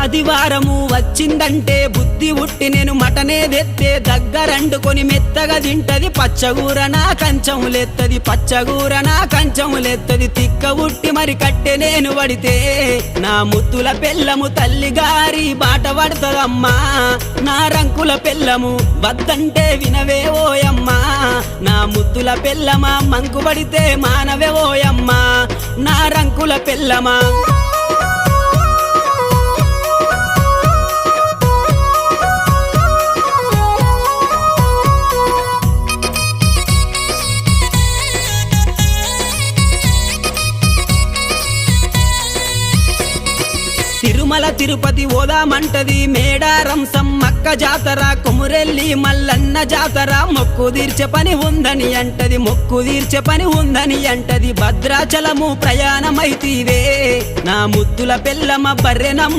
ఆదివారము వచ్చిందంటే బుద్ధి ఉట్టి నేను మటనే తెత్తే దగ్గరండుకొని మెత్తగా తింటది పచ్చగూర నా కంచములెత్తది పచ్చగూర నా కంచములెత్తది తిక్క ఉట్టి మరి కట్టె నేను పడితే నా ముత్తుల పెళ్ళము తల్లి గారి బాట పడుతుందమ్మా నా రంకుల పెళ్ళము వద్దంటే వినవే ఓయమ్మా నా ముద్దుల పెళ్ళమా మంకు పడితే మానవే ఓయమ్మా నా రంకుల పెళ్ళమా తిరుమల తిరుపతి ఓదామంటది మేడారం సమ్మక్క జాతర కొమురెల్లి మల్లన్న జాతర మొక్కు తీర్చే పని ఉందని అంటది మొక్కు తీర్చే పని ఉందని అంటది భద్రాచలము ప్రయాణమైతీవే నా ముద్దుల పెళ్ళమ బర్రెనమ్మ